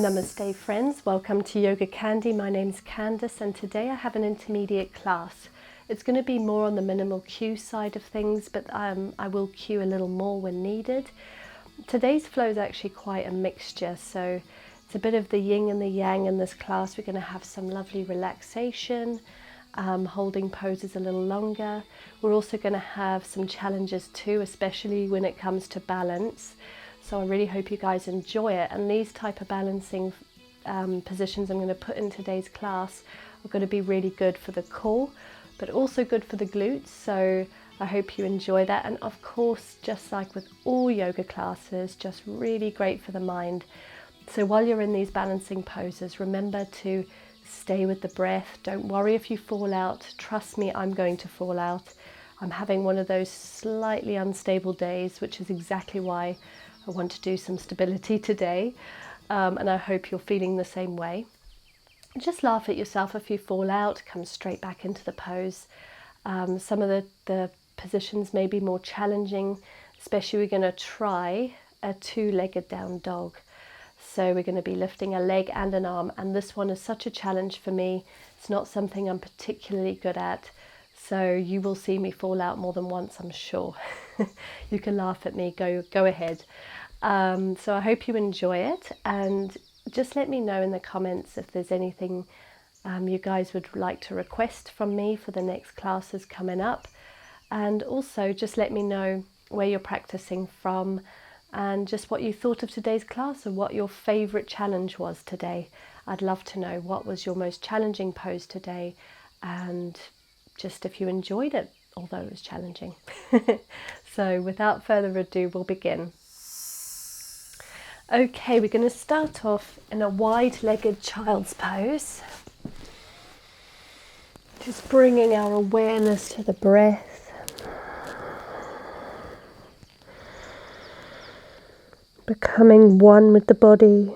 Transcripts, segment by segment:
Namaste friends, welcome to YogaCandi. My name's Candice and today I have an intermediate class. It's going to be more on the minimal cue side of things, but I will cue a little more when needed. Today's flow is actually quite a mixture, so it's a bit of the yin and the yang in this class. We're going to have some lovely relaxation, holding poses a little longer. We're also going to have some challenges too, especially when it comes to balance. So I really hope you guys enjoy it, and these type of balancing positions I'm going to put in today's class are going to be really good for the core, but also good for the glutes. So I hope you enjoy that, and of course, just like with all yoga classes, just really great for the mind. So while you're in these balancing poses, remember to stay with the breath. Don't worry if you fall out. Trust me, I'm going to fall out. I'm having one of those slightly unstable days, which is exactly why I want to do some stability today, and I hope you're feeling the same way. Just laugh at yourself if you fall out, come straight back into the pose. Some of the positions may be more challenging, especially we're going to try a two-legged down dog. So we're going to be lifting a leg and an arm, and this one is such a challenge for me. It's not something I'm particularly good at, so you will see me fall out more than once, I'm sure. You can laugh at me, go ahead. So I hope you enjoy it, and just let me know in the comments if there's anything you guys would like to request from me for the next classes coming up, and also just let me know where you're practicing from and just what you thought of today's class and what your favorite challenge was today. I'd love to know what was your most challenging pose today, and just if you enjoyed it, although it was challenging. So without further ado, we'll begin. Okay, we're going to start off in a wide-legged child's pose. Just bringing our awareness to the breath. Becoming one with the body.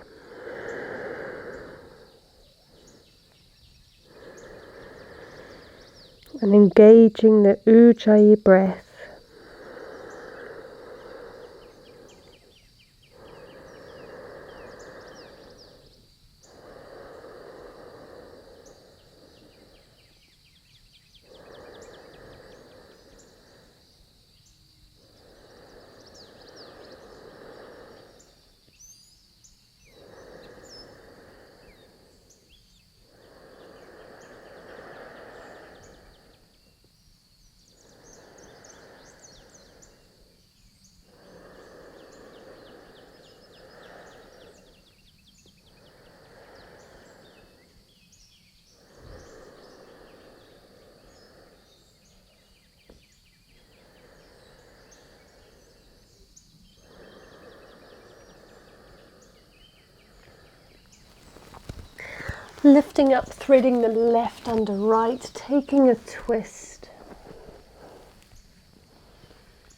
And engaging the Ujjayi breath. Lifting up, threading the left under right, taking a twist.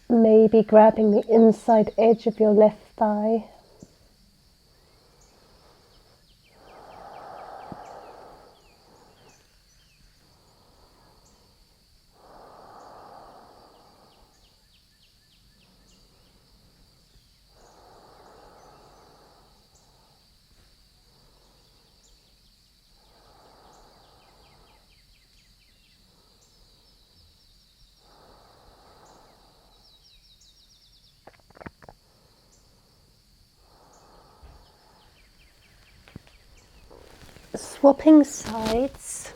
Maybe grabbing the inside edge of your left thigh. Swapping sides.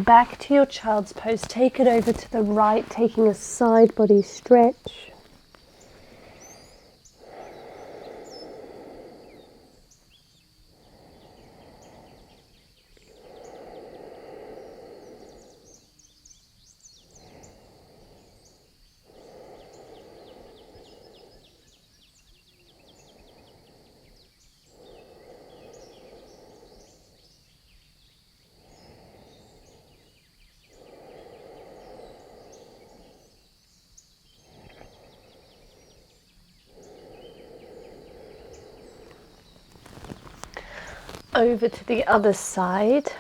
Back to your child's pose. Take it over to the right, taking a side body stretch. Over to the other side.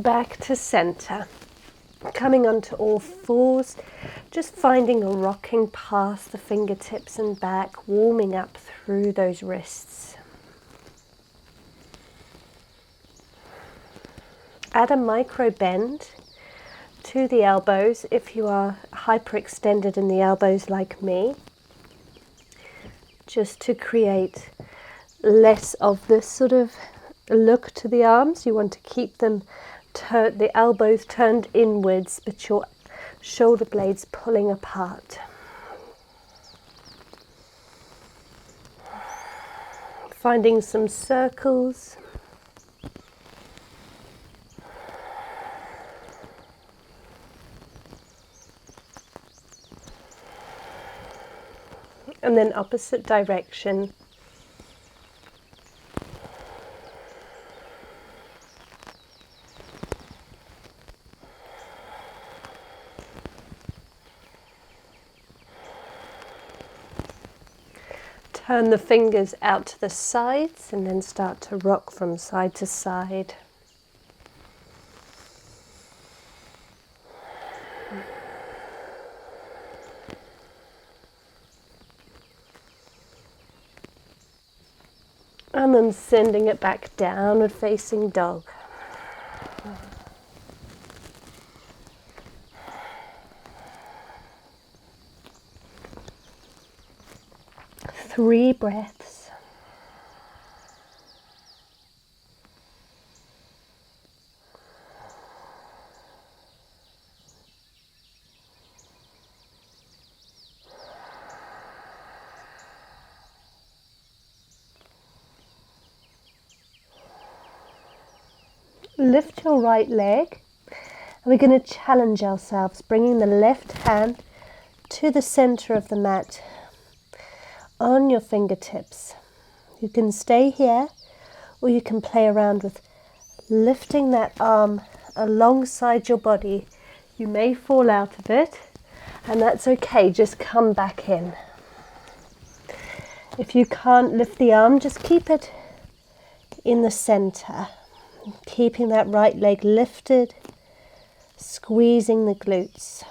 Back to center, coming onto all fours, just finding a rocking past the fingertips and back, warming up through those wrists. Add a micro bend to the elbows if you are hyperextended in the elbows like me, just to create less of this sort of look to the arms. You want to keep them the elbows turned inwards, but your shoulder blades pulling apart. Finding some circles. And then opposite direction. Turn the fingers out to the sides and then start to rock from side to side. And then sending it back, downward facing dog. Three breaths. Lift your right leg, and we're going to challenge ourselves, bringing the left hand to the center of the mat on your fingertips. You can stay here, or you can play around with lifting that arm alongside your body. You may fall out of it, and that's okay, just come back in. If you can't lift the arm, just keep it in the center. Keeping that right leg lifted, squeezing the glutes.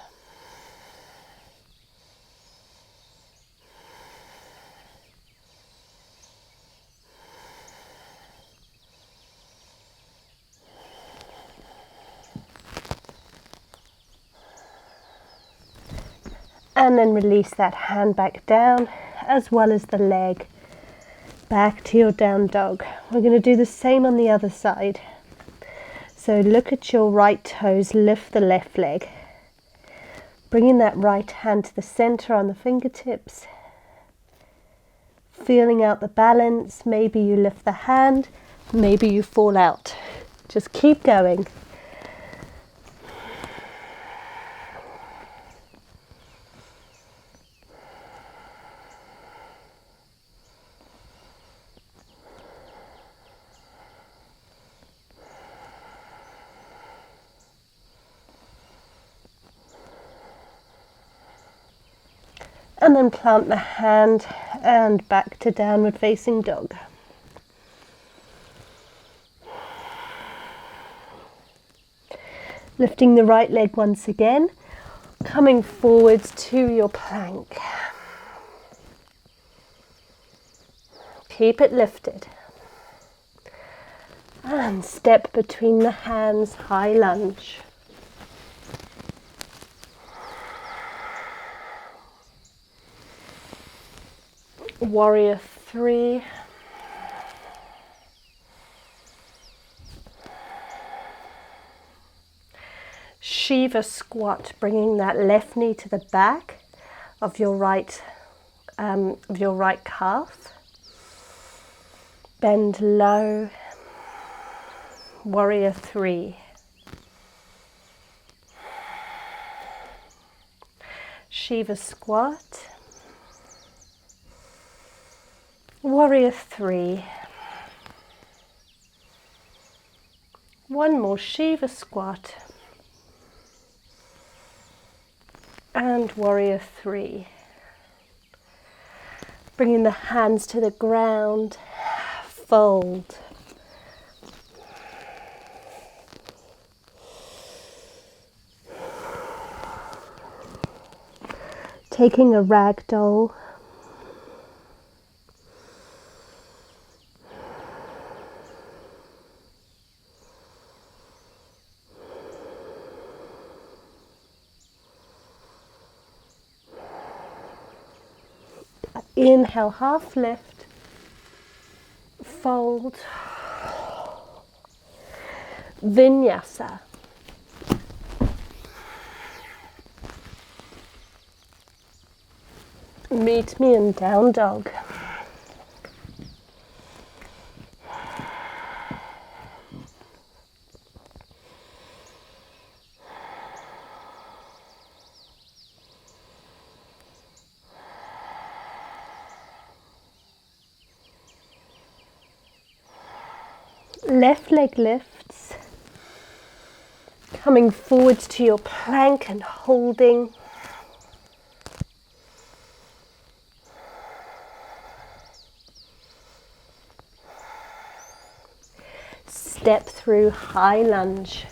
And then release that hand back down, as well as the leg. Back to your down dog. We're going to do the same on the other side. So look at your right toes, lift the left leg. Bringing that right hand to the center on the fingertips. Feeling out the balance. Maybe you lift the hand, maybe you fall out. Just keep going. And then plant the hand and back to downward facing dog. Lifting the right leg once again, coming forwards to your plank. Keep it lifted. And step between the hands, high lunge. Warrior 3. Shiva squat, bringing that left knee to the back of your right calf. Bend low. Warrior 3. Shiva squat. Warrior 3. One more Shiva squat. And warrior 3. Bringing the hands to the ground, fold. Taking a ragdoll. Inhale, half lift, fold, Vinyasa. Meet me in down dog. Left leg lifts, coming forwards to your plank and holding. Step through high lunge.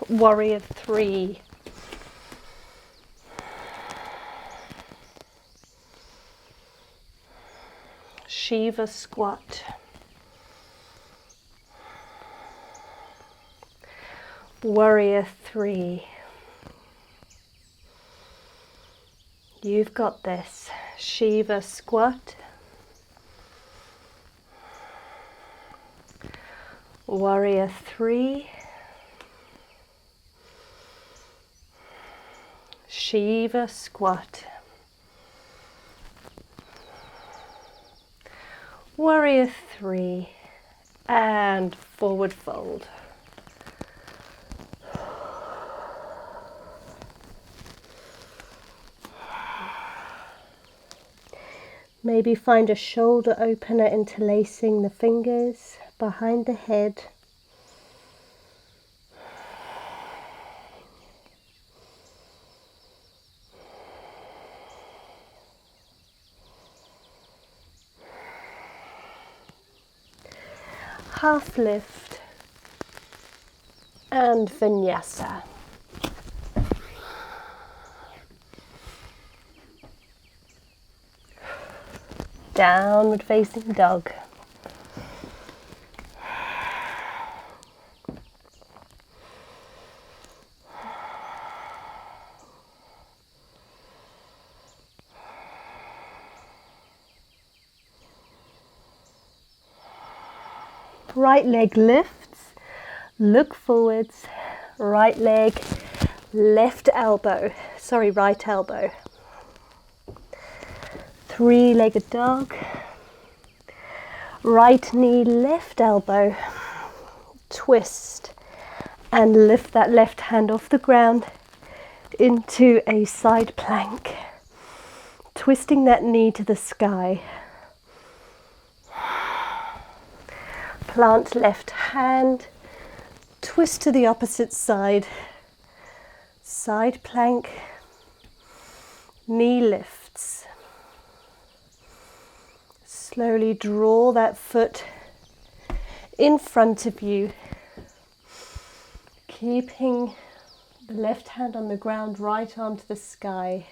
Warrior 3. Shiva squat. Warrior 3. You've got this. Shiva squat. Warrior 3. Shiva squat. Warrior 3. And forward fold. Maybe find a shoulder opener, interlacing the fingers behind the head. Half lift and Vinyasa. Downward facing dog. Right leg lifts, look forwards, right leg, right elbow. Three-legged dog, right knee, left elbow, twist and lift that left hand off the ground into a side plank, twisting that knee to the sky. Plant left hand, twist to the opposite side, side plank, knee lifts. Slowly draw that foot in front of you, keeping the left hand on the ground, right arm to the sky.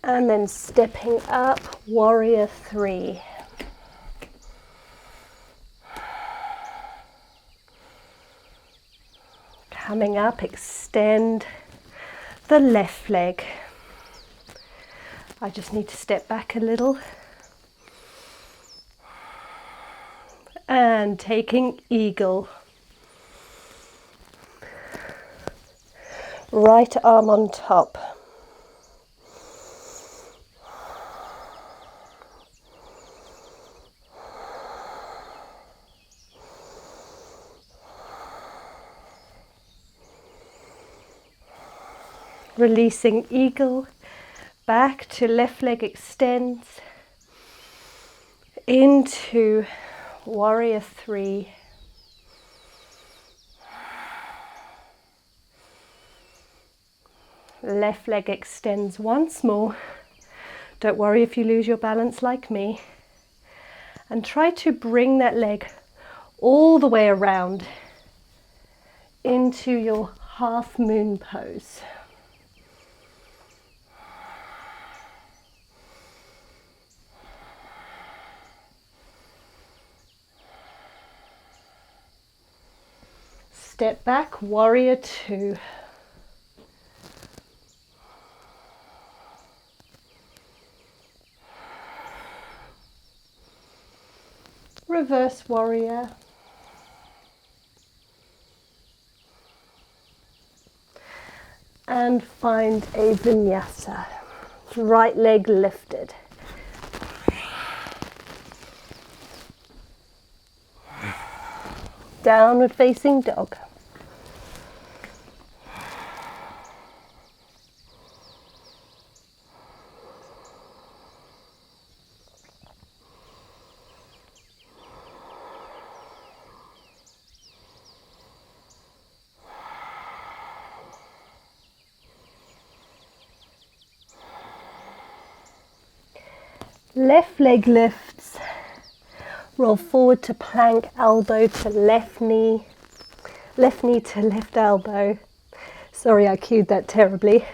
And then stepping up, warrior three. Coming up, extend the left leg. I just need to step back a little. And taking eagle. Right arm on top. Releasing eagle, back to left leg extends, into warrior three. Left leg extends once more. Don't worry if you lose your balance like me. And try to bring that leg all the way around into your half moon pose. Step back, warrior two. Reverse warrior. And find a vinyasa. Right leg lifted. Downward facing dog. Left leg lifts, roll forward to plank, elbow to left knee to left elbow. Sorry, I cued that terribly.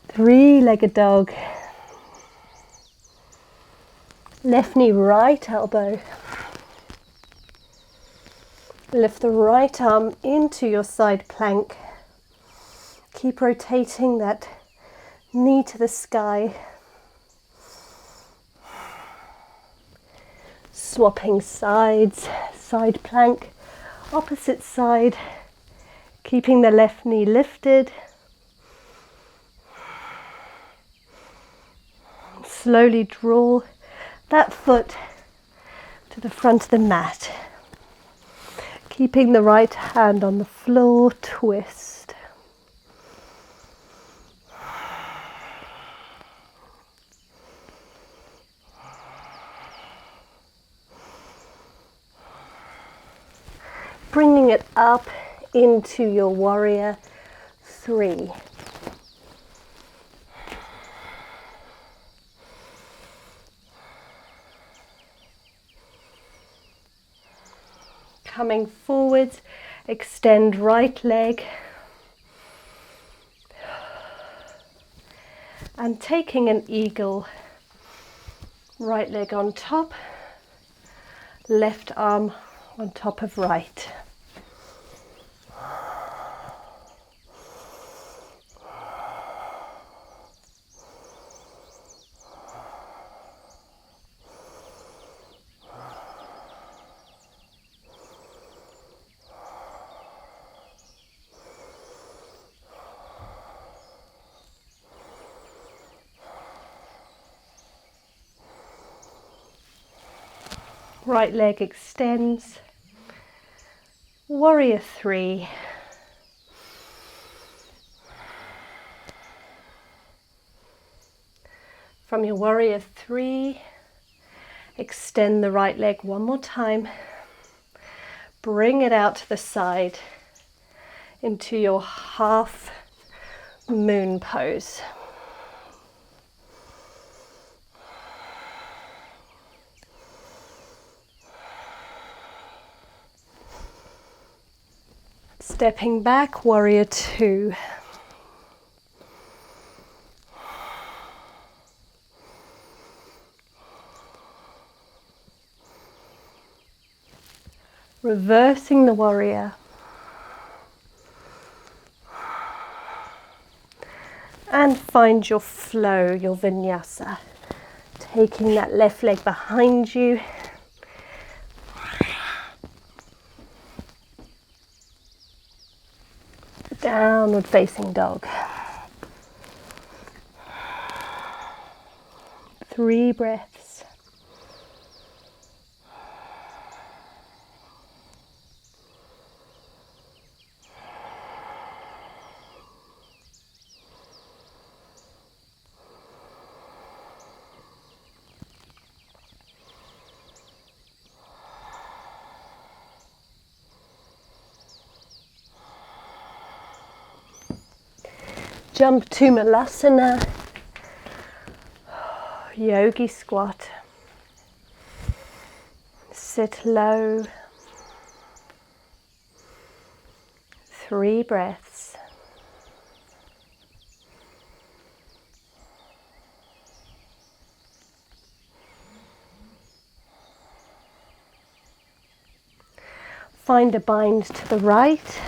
Three-legged dog. Left knee, right elbow. Lift the right arm into your side plank. Keep rotating that knee to the sky. Swapping sides, side plank, opposite side, keeping the left knee lifted. Slowly draw that foot to the front of the mat, keeping the right hand on the floor, twist. Bringing it up into your warrior three. Coming forwards, extend right leg. And taking an eagle, right leg on top, left arm on top of right. Right leg extends, warrior three, From your warrior 3, extend the right leg one more time. Bring it out to the side into your half moon pose. Stepping back, warrior 2. Reversing the warrior. And find your flow, your vinyasa. Taking that left leg behind you. Downward facing dog. 3 breaths. Jump to Malasana, yogi squat, sit low, 3 breaths. Find a bind to the right.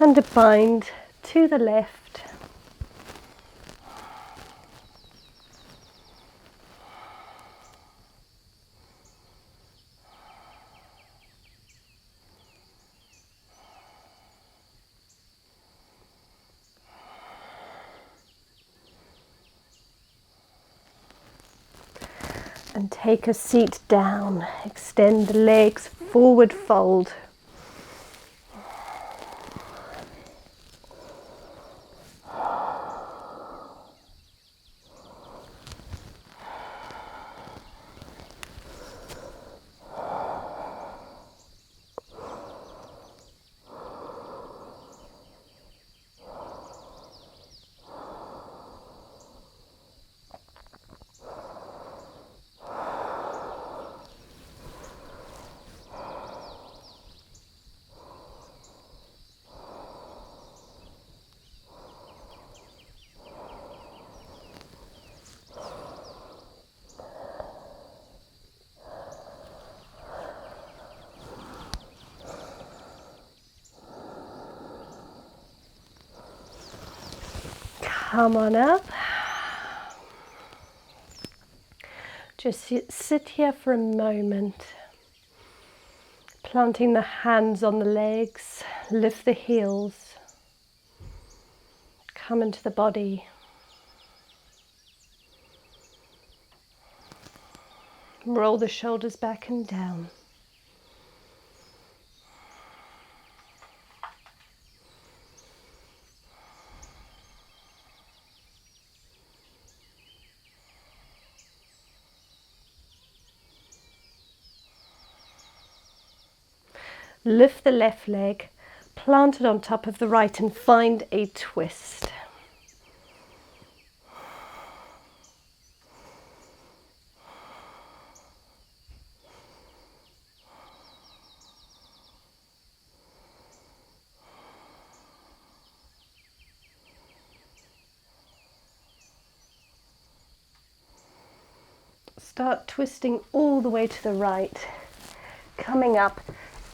And a bind to the left. And take a seat down. Extend the legs, forward fold. Come on up. Just sit here for a moment, planting the hands on the legs, lift the heels, come into the body. Roll the shoulders back and down. Lift the left leg, plant it on top of the right and find a twist. Start twisting all the way to the right, coming up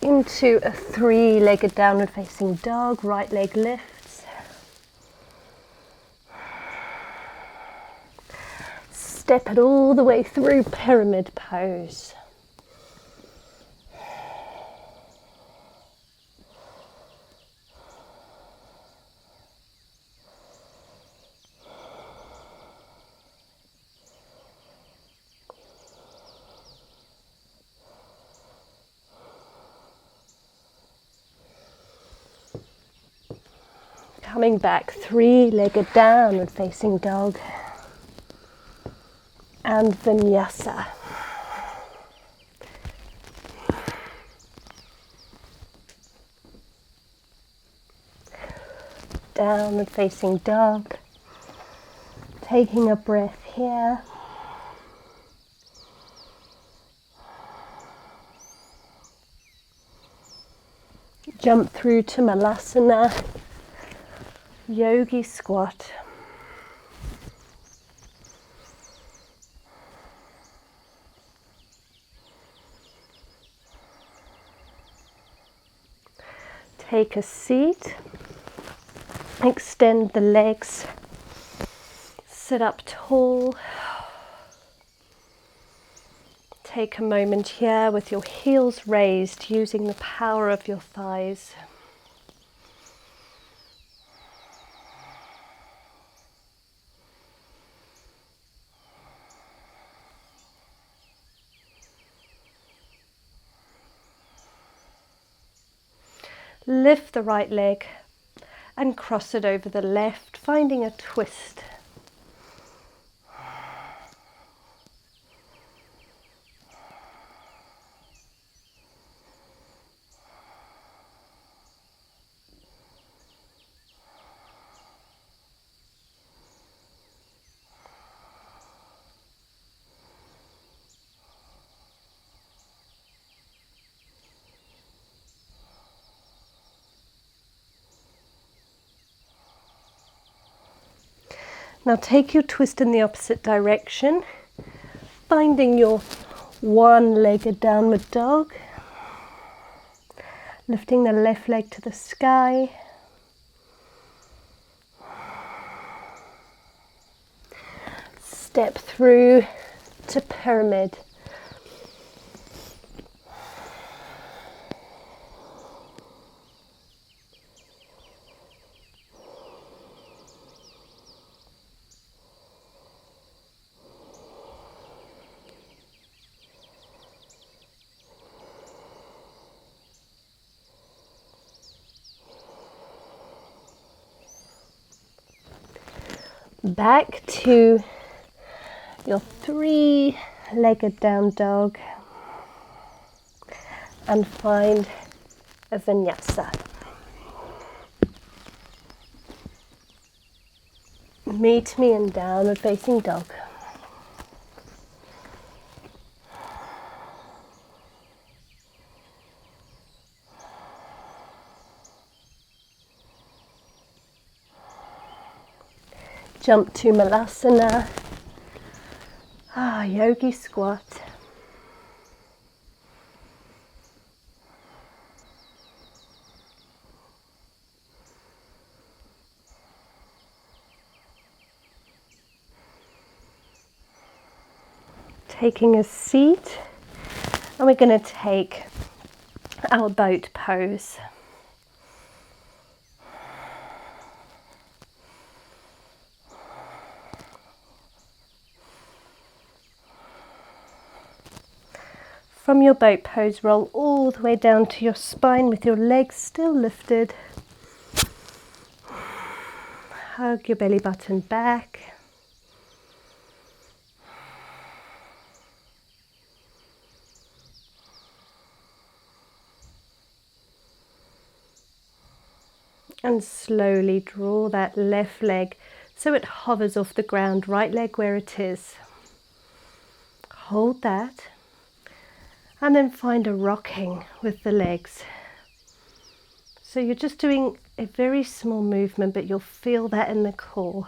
into a 3-legged downward facing dog. Right leg lifts. Step it all the way through pyramid pose. Coming back, three-legged downward facing dog and Vinyasa. Downward facing dog, taking a breath here. Jump through to Malasana, yogi squat. Take a seat, extend the legs, sit up tall. Take a moment here with your heels raised, using the power of your thighs. Lift the right leg and cross it over the left, finding a twist. Now take your twist in the opposite direction, finding your one-legged downward dog, lifting the left leg to the sky. Step through to pyramid. Back to your three-legged down dog and find a Vinyasa. Meet me in downward facing dog. Jump to Malasana, yogi squat. Taking a seat, and we're going to take our boat pose. From your boat pose, roll all the way down to your spine with your legs still lifted. Hug your belly button back. And slowly draw that left leg so it hovers off the ground, right leg where it is. Hold that. And then find a rocking with the legs. So you're just doing a very small movement, but you'll feel that in the core.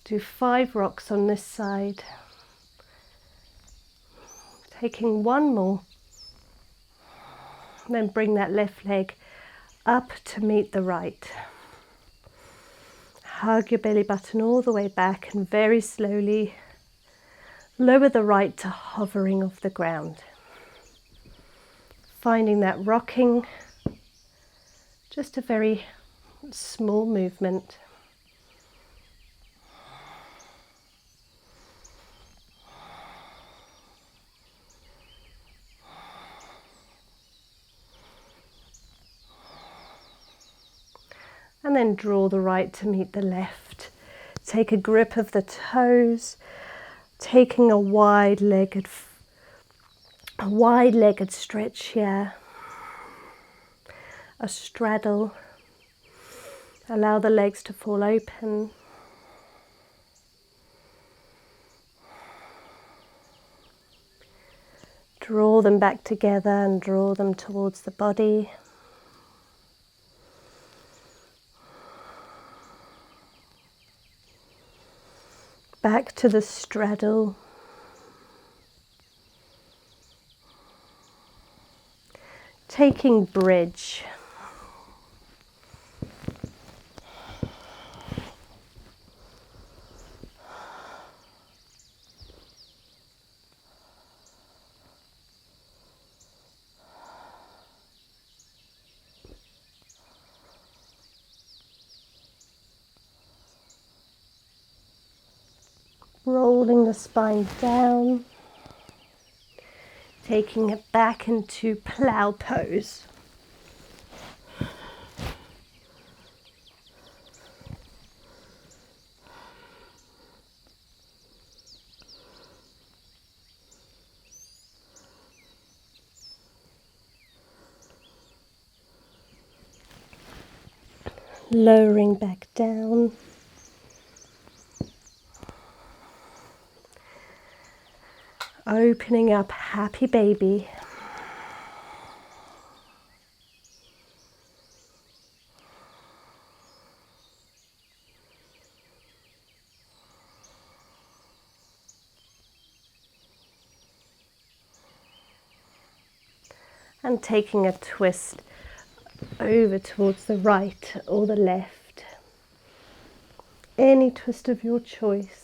Do 5 rocks on this side. Taking one more. And then bring that left leg up to meet the right. Hug your belly button all the way back and very slowly lower the right to hovering off the ground. Finding that rocking, just a very small movement. and then draw the right to meet the left. Take a grip of the toes, taking a wide-legged stretch here, a straddle. Allow the legs to fall open. Draw them back together and draw them towards the body. Back to the straddle. Taking bridge. Rolling the spine down, taking it back into plow pose. Lowering back down. Opening up, happy baby. And taking a twist over towards the right or the left. Any twist of your choice.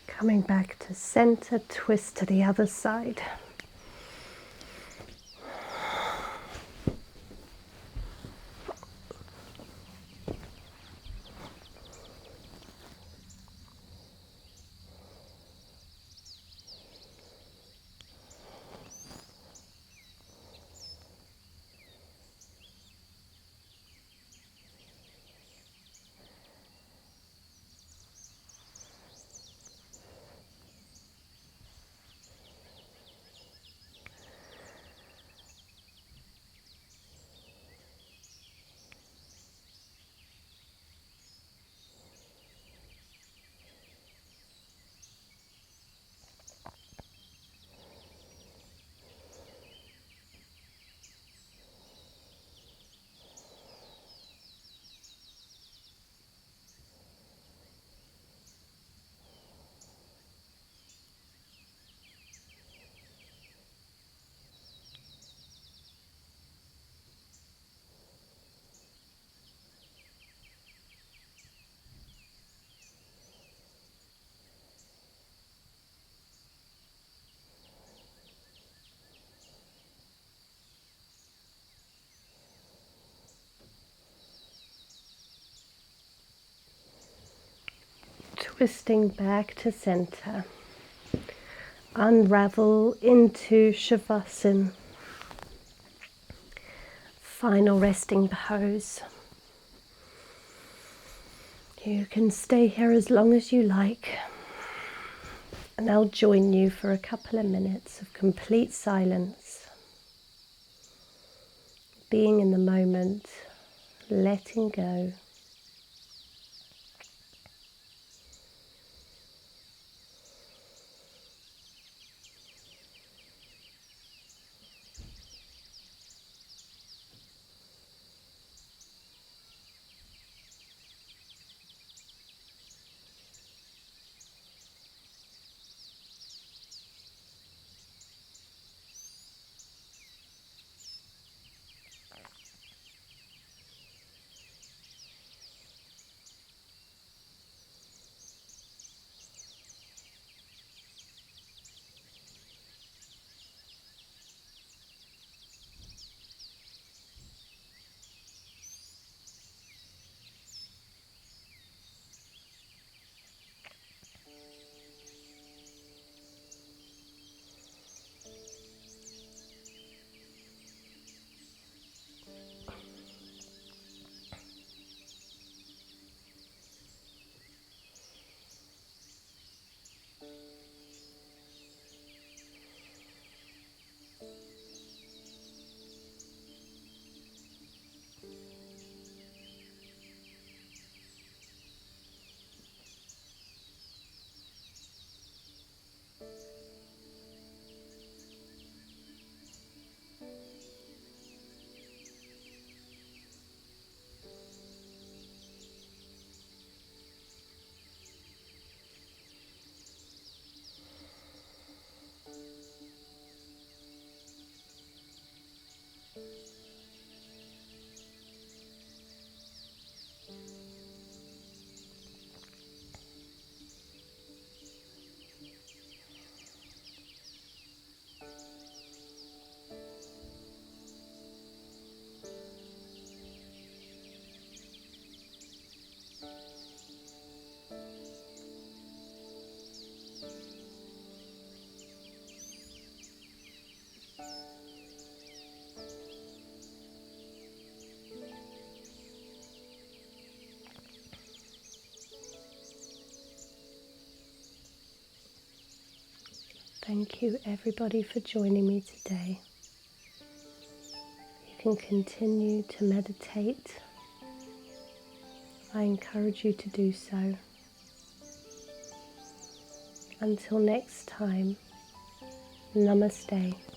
Coming back to center, twist to the other side. Twisting back to center. Unravel into Shavasana. Final resting pose. You can stay here as long as you like, and I'll join you for a couple of minutes of complete silence, being in the moment, letting go. Thank you everybody for joining me today. You can continue to meditate. I encourage you to do so. Until next time, Namaste.